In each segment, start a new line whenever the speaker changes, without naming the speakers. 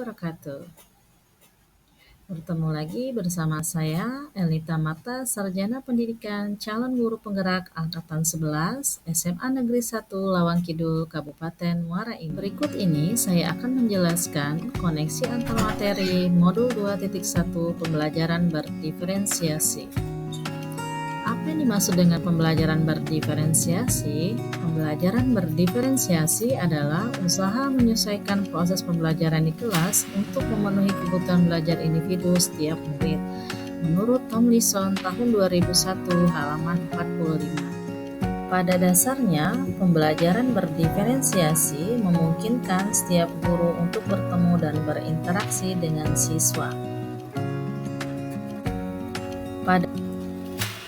wabarakatuh. Bertemu lagi bersama saya, Elita Mata, Sarjana Pendidikan Calon Guru Penggerak Angkatan 11 SMA Negeri 1 Lawang Kidul, Kabupaten Muara Enim. Berikut ini saya akan menjelaskan koneksi antar materi Modul 2.1 Pembelajaran Berdiferensiasi. Apa yang dimaksud dengan pembelajaran berdiferensiasi? Pembelajaran berdiferensiasi adalah usaha menyesuaikan proses pembelajaran di kelas untuk memenuhi kebutuhan belajar individu setiap murid. Menurut Tomlinson tahun 2001 halaman 45. Pada dasarnya, pembelajaran berdiferensiasi memungkinkan setiap guru untuk bertemu dan berinteraksi dengan siswa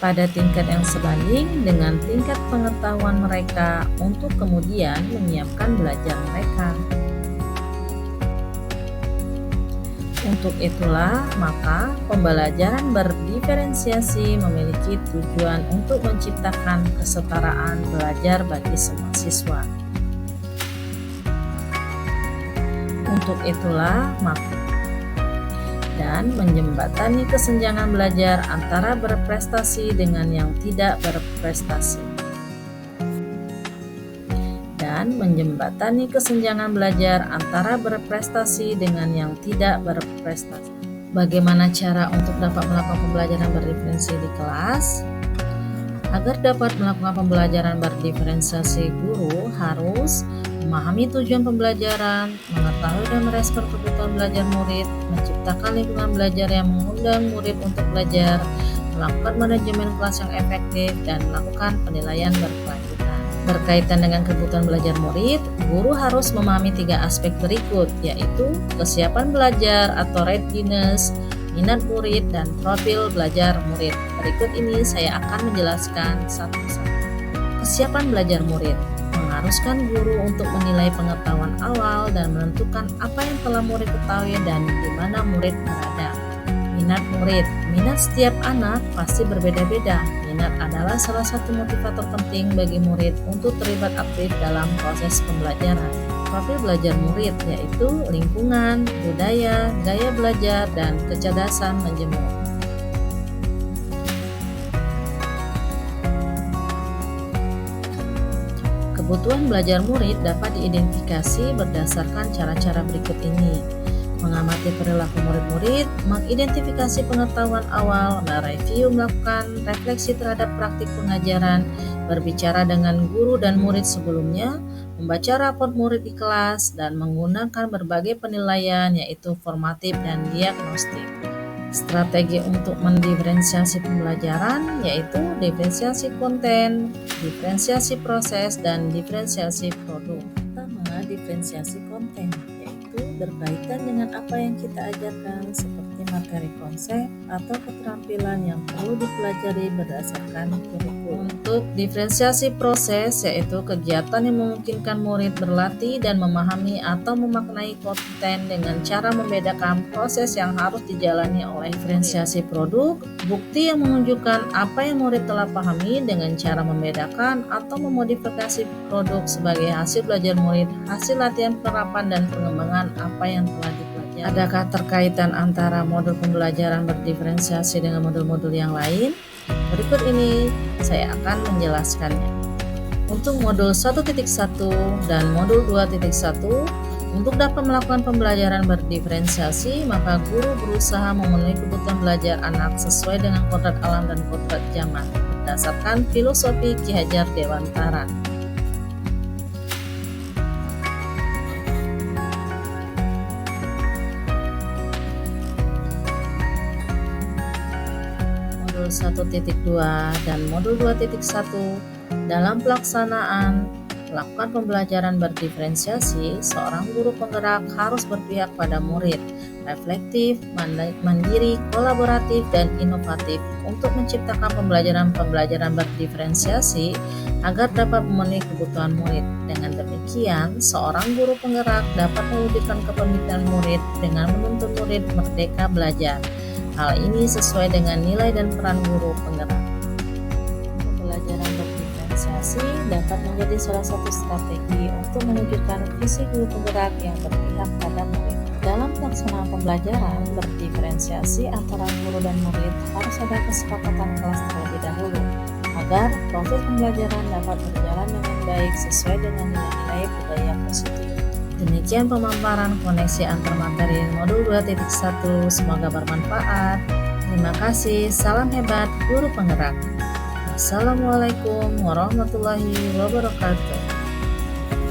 pada tingkat yang sebanding dengan tingkat pengetahuan mereka untuk kemudian menyiapkan belajar mereka. Untuk itulah, maka pembelajaran berdiferensiasi memiliki tujuan untuk menciptakan kesetaraan belajar bagi semua siswa. Untuk itulah, maka dan menjembatani kesenjangan belajar antara berprestasi dengan yang tidak berprestasi. Dan menjembatani kesenjangan belajar antara berprestasi dengan yang tidak berprestasi. Bagaimana cara untuk dapat melakukan pembelajaran berdiferensiasi di kelas? Agar dapat melakukan pembelajaran berdiferensiasi, guru harus memahami tujuan pembelajaran, mengetahui dan merespon kebutuhan belajar murid, menciptakan lingkungan belajar yang mengundang murid untuk belajar, melakukan manajemen kelas yang efektif, dan melakukan penilaian berkelanjutan. Berkaitan dengan kebutuhan belajar murid, guru harus memahami 3 aspek berikut, yaitu kesiapan belajar atau readiness, minat murid, dan profil belajar murid. Berikut ini saya akan menjelaskan satu-satu. Kesiapan belajar murid mengharuskan guru untuk menilai pengetahuan awal dan menentukan apa yang telah murid ketahui dan di mana murid berada. Minat murid. Minat setiap anak pasti berbeda-beda. Minat adalah salah satu motivator penting bagi murid untuk terlibat aktif dalam proses pembelajaran. Profil belajar murid yaitu lingkungan, budaya, gaya belajar, dan kecerdasan menjemur. Kebutuhan belajar murid dapat diidentifikasi berdasarkan cara-cara berikut ini. Mengamati perilaku murid-murid, mengidentifikasi pengetahuan awal, mereview, melakukan refleksi terhadap praktik pengajaran, berbicara dengan guru dan murid sebelumnya, membaca rapor murid di kelas, dan menggunakan berbagai penilaian yaitu formatif dan diagnostik. Strategi untuk mendiferensiasi pembelajaran yaitu diferensiasi konten, diferensiasi proses, dan diferensiasi produk. Pertama, diferensiasi konten yaitu berkaitan dengan apa yang kita ajarkan seperti materi konsep atau keterampilan yang perlu dipelajari berdasarkan kurikulum. Untuk diferensiasi proses yaitu kegiatan yang memungkinkan murid berlatih dan memahami atau memaknai konten dengan cara membedakan proses yang harus dijalani oleh. Diferensiasi produk, bukti yang menunjukkan apa yang murid telah pahami dengan cara membedakan atau memodifikasi produk sebagai hasil belajar murid, hasil latihan penerapan dan pengembangan apa yang telah dipelajari. Adakah terkaitan antara modul pembelajaran berdiferensiasi dengan modul-modul yang lain? Berikut ini saya akan menjelaskannya. Untuk modul 1.1 dan modul 2.1, untuk dapat melakukan pembelajaran berdiferensiasi, maka guru berusaha memenuhi kebutuhan belajar anak sesuai dengan kodrat alam dan kodrat zaman, berdasarkan filosofi Ki Hajar Dewantara. Modul 1.2 dan modul 2.1 dalam pelaksanaan melakukan pembelajaran berdiferensiasi, seorang guru penggerak harus berpihak pada murid, reflektif, mandiri, kolaboratif, dan inovatif untuk menciptakan pembelajaran berdiferensiasi agar dapat memenuhi kebutuhan murid. Dengan demikian, seorang guru penggerak dapat mewujudkan kepemimpinan murid dengan menuntun murid merdeka belajar. Hal ini sesuai dengan nilai dan peran guru penggerak. Pembelajaran berdiferensiasi dapat menjadi salah satu strategi untuk mewujudkan visi guru penggerak yang berpihak pada murid. Dalam pelaksanaan pembelajaran berdiferensiasi antara guru dan murid, harus ada kesepakatan kelas terlebih dahulu agar proses pembelajaran dapat berjalan dengan baik sesuai dengan nilai-nilai budaya positif. Demikian pemaparan koneksi antar materi modul 2.1, semoga bermanfaat. Terima kasih, salam hebat guru penggerak. Assalamualaikum warahmatullahi wabarakatuh.